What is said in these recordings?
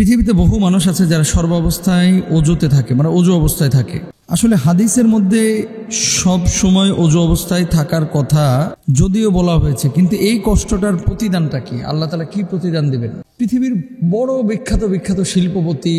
পৃথিবীতে বহু মানুষ আছে যারা সর্বাবস্থায় অজুতে থাকে, মানে অজু অবস্থায় থাকে। আসলে হাদিসের মধ্যে সব সময় অজু অবস্থায় থাকার কথা যদিও বলা হয়েছে, কিন্তু এই কষ্টটার প্রতিদানটা কি? আল্লাহ তাআলা কি প্রতিদান দিবেন? পৃথিবীর বড় বিখ্যাত শিল্পপতি,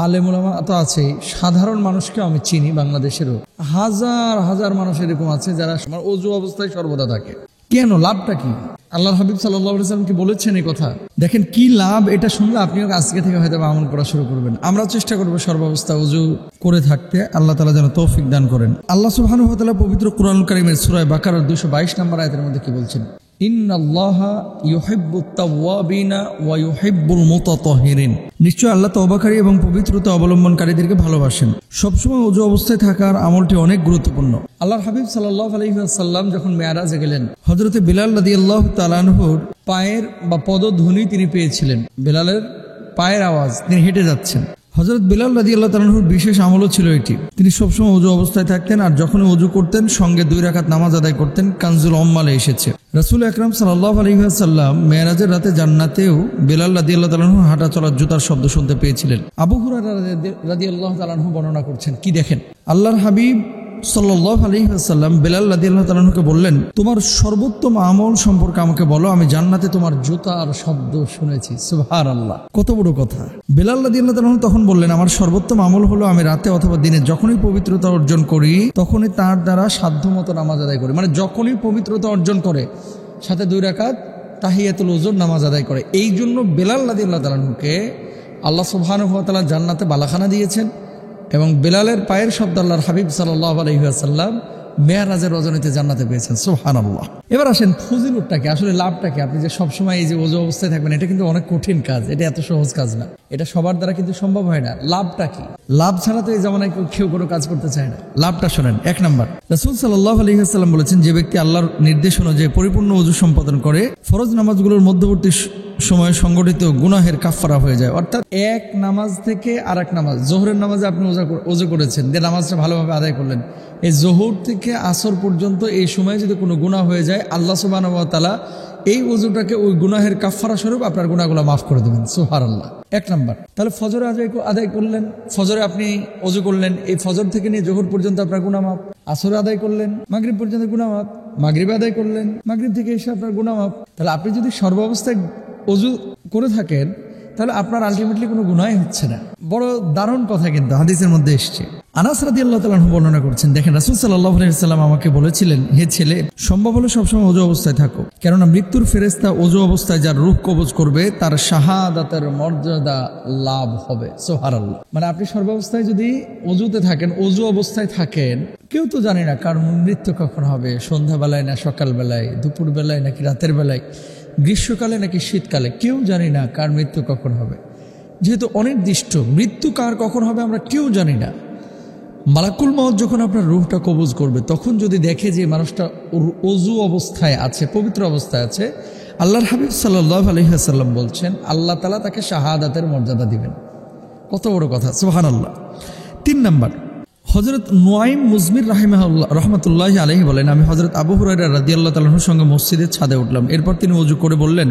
আলেম ওলামা তো আছে, সাধারণ মানুষকে আমি চিনি, বাংলাদেশেরও হাজার হাজার মানুষ এরকম আছে যারা অজু অবস্থায় সর্বদা থাকে। কেন? লাভটা কি? আল্লাহর হাবিব সাল্লাল্লাহু আলাইহি ওয়াসাল্লাম কি বলেছেন এই কথা? দেখেন কি লাভ, এটা শুনলে আপনিও আজকে থেকে হয়তো আমল করা শুরু করবেন। আমরা চেষ্টা করবো সর্বাবস্থা ওযু করে থাকতে। আল্লাহ তাআলা যেন তৌফিক দান করেন। আল্লাহ সুবহানাহু ওয়া তাআলা পবিত্র কোরআনুল কারীমের সূরা বাকারার 222 নম্বর আয়াতের মধ্যে কি বলছেন? ইন্নাল্লাহা ইউহিব্বুত তাওয়াবিনা ওয়া ইউহিব্বুল মুতাতাহহিরিন। নিশ্চয় আল্লাহ তওবাকারী এবং পবিত্রতা অবলম্বনকারীদেরকে ভালোবাসেন। সবসময় ওযু অবস্থায় থাকার আমলটি অনেক গুরুত্বপূর্ণ। আল্লাহর হাবিব সাল্লাল্লাহু আলাইহি ওয়াসাল্লাম যখন মেরাজে গেলেন, হযরতে বিলাল রাদিয়াল্লাহু তাআলা আনহুর পায়ের বা পদধ্বনি তিনি পেয়েছিলেন। বিলালের পায়ের আওয়াজ, তিনি হেঁটে যাচ্ছেন। হযরত বিলাল রাদিয়াল্লাহু তাআলা আনহুর বিশেষ আমলও ছিল এটি। তিনি সবসময় ওযু অবস্থায় থাকতেন, আর যখনই ওযু করতেন সঙ্গে 2 রাকাত নামাজ আদায় করতেন। কানজুল উম্মালে এসেছে, রাসূল আকরাম সাল্লাল্লাহু আলাইহি ওয়াসাল্লাম মেরাজের রাতে জান্নাতেও বিলাল রাদিয়াল্লাহু তাআলা আনহু হাঁটা চলার জুতার শব্দ শুনতে পেয়েছিলেন। আবু হুরায়রা রাদিয়াল্লাহু তাআলা আনহু বর্ণনা করছেন, কি দেখেন, আল্লাহর হাবিব সাল্লাল্লাহু আলাইহি ওয়াসাল্লাম বিলাল রাদিয়াল্লাহু তাআলা আনহুকে বললেন, তোমার সর্বোত্তম আমল সম্পর্কে আমাকে বলো, আমি জান্নাতে তোমার জুতার শব্দ শুনেছি। সুবহানাল্লাহ, কত বড় কথা। বিলাল রাদিয়াল্লাহু তাআলা আনহু তখন বললেন, আমার সর্বোত্তম আমল হলো আমি রাতে অথবা দিনে যখনই পবিত্রতা অর্জন করি তখনই তার দ্বারা সাধ্যমতো নামাজ আদায় করি। মানে যখনই পবিত্রতা অর্জন করে সাথে 2 রাকাত তাহিয়াতুল ওযুর নামাজ আদায় করে। এই জন্য বিলাল রাদিয়াল্লাহু তাআলা আনহুকে আল্লাহ সুবহানাহু ওয়া তাআলা জান্নাতে বালাখানা দিয়েছেন, এবং বিলালের পায়ের শব্দ আল্লাহর হাবিব সাল্লাল্লাহু আলাইহি ওয়াসাল্লাম মেরাজের রজনীতে জান্নাতে পেয়েছেন। সুবহানাল্লাহ। এবার আসেন ফজিলতটা কি, আসলে লাভটা কি? আপনি যে সবসময় এই যে ওযু অবস্থায় থাকবেন, এটা কিন্তু অনেক কঠিন কাজ, এটা এত সহজ কাজ না, এটা সবার দ্বারা কিন্তু সম্ভব হয় না। লাভটা কি? লাভ ছাড়া তো এই জামানায় কেউ কোনো কাজ করতে চায় না। লাভটা শোনেন। 1 নম্বর, রাসূল সাল্লাল্লাহু আলাইহি ওয়াসাল্লাম বলেছেন, যে ব্যক্তি আল্লাহর নির্দেশ অনুযায়ী পরিপূর্ণ ওযু সম্পাদন করে ফরজ নামাজগুলোর মধ্যবর্তী সময়ে সংগঠিত গুনাহের কাফফারা হয়ে যায়। অর্থাৎ এক নামাজ থেকে আরেক নামাজ, জোহরের নামাজে আপনি ওযু করেছেন, যে নামাজটা ভালোভাবে আদায় করলেন, এই জোহর থেকে আসর পর্যন্ত এই সময়ে যদি কোনো গুনাহ হয়ে যায়, আল্লাহ সুবহানাহু ওয়া তাআলা এই ওযুটাকে ওই গুনাহের কাফফারা স্বরূপ আপনার গুনাহগুলো মাফ করে দেবেন। সুবহানাল্লাহ। 1 নম্বর, তাহলে ফজর আদায় করলেন, ফজরে আপনি ওযু করলেন, এই ফজর থেকে নিয়ে জোহর পর্যন্ত আপনার গুনাহ মাফ। আসরে আদায় করলেন, মাগরিব পর্যন্ত গুনাহ মাফ। মাগরিবে আদায় করলেন, মাগরিব থেকে এসে আপনার গুনাহ মাফ। তাহলে আপনি যদি সর্বাবস্থায় ওযু করে থাকেন, তাহলে আপনার আলটিমেটলি কোনো গুনাহই হচ্ছে না। বড় দারুণ কথা কিন্তু হাদিসের মধ্যে এসেছে। আনাস রাদিয়াল্লাহু তাআলা আনহু বর্ণনা করছেন, দেখেন, রাসূল সাল্লাল্লাহু আলাইহি ওয়াসাল্লাম আমাকে বলেছিলেন, হে ছেলে, সম্ভব হলে সবসময় ওযু অবস্থায় থাকো, কেননা মৃত্যুর ফেরেশতা ওযু অবস্থায় যার রূহ কবজ করবে তার শাহাদাতের মর্যাদা লাভ হবে। সুবহানাল্লাহ। মানে আপনি সর্বাবস্থায় যদি ওযুতে থাকেন, ওযু অবস্থায় থাকেন, কেউ তো জানে না কার মৃত্যু কখন হবে, সন্ধ্যাবেলায় না সকালবেলায়, দুপুরবেলায় নাকি রাতের বেলায়, গ্রীষ্মকালে নাকি শীতকালে, কেউ জানি না কার মৃত্যু কখন হবে। যেহেতু অনির্দিষ্ট, মৃত্যু কার কখন হবে আমরা কেউ জানি না। মালাকুল মউত যখন আপনার রূহটা কবজ করবে, তখন যদি দেখে যে মানুষটা ওযু অবস্থায় আছে, পবিত্র অবস্থায় আছে, আল্লাহর হাবিব সাল্লাল্লাহু আলাইহি ওয়াসাল্লাম বলছেন, আল্লাহ তাআলা তাকে শাহাদাতের মর্যাদা দিবেন। কত বড় কথা। সুবহানাল্লাহ। 3 নম্বর, হযরত নুয়াইম মুজমির রাহমাতুল্লাহি আলাইহি বলেন, আমি হযরত আবু হুরায়রা রাদিয়াল্লাহু তাআলা আনহুর সঙ্গে মসজিদের ছাদে উঠলাম। এরপর তিনি ওযু করে বললেন,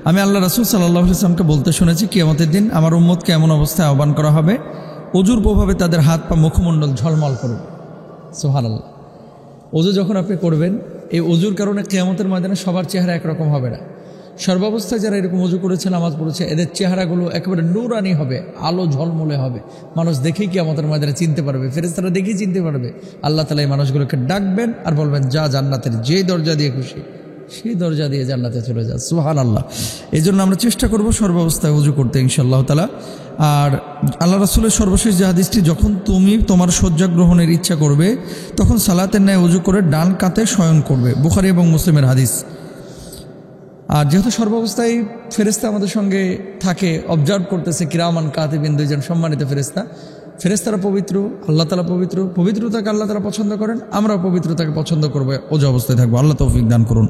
আমি আল্লাহ রাসূল সাল্লাল্লাহু আলাইহি ওয়াসাল্লামকে বলতে শুনেছি, কিয়ামতের দিন আমার উম্মতকে এমন অবস্থায় আহ্বান করা হবে, ওযুর প্রভাবে তাদের হাত পা মুখমণ্ডল ঝলমল করবে। সুবহানাল্লাহ। ওযু যখন আপনি করবেন, এই ওযুর কারণে কিয়ামতের ময়দানে সবার চেহারা একরকম হবে না। সর্বাবস্থায় যারা এরকম ওযু করেছে, নামাজ পড়েছে, এদের চেহারাগুলো একেবারে নূরানি হবে, আলো ঝলমলে হবে। মানুষ দেখেই কিয়ামতের ময়দানে চিনতে পারবে, ফেরেশতারা দেখেই চিনতে পারবে। আল্লাহ তাআলা এই মানুষগুলোকে ডাকবেন আর বলবেন, যা জান্নাতের যে দরজা দিয়ে খুশি সেই দরজা দিয়ে জান্নাতে চলে যা। সুবহানাল্লাহ। এই জন্য আমরা চেষ্টা করব সর্বাবস্থায় ওযু করতে ইনশাআল্লাহ তাআলা। আর আল্লাহ রাসূলের সর্বশেষ যে হাদিসটি, যখন তুমি তোমার শয্যা গ্রহণের ইচ্ছা করবে তখন সালাতের ন্যায় ওযু করে ডান কাতে শয়ন করবে। বুখারী এবং মুসলিমের হাদিস। আর যেহেতু সর্বাবস্থায় ফেরেশতা আমাদের সঙ্গে থাকে, অবজার্ভ করতেছে, কিরামান কাতিবিন, 2 জন সম্মানিত ফেরেশতা। ফেরেশতারা পবিত্র, আল্লাহ তাআলা পবিত্র, পবিত্রতাকে আল্লাহ তাআলা পছন্দ করেন, আমরা পবিত্রতাকে পছন্দ করবো, ওযু অবস্থায় থাকবো। আল্লাহ তৌফিক দান করুন।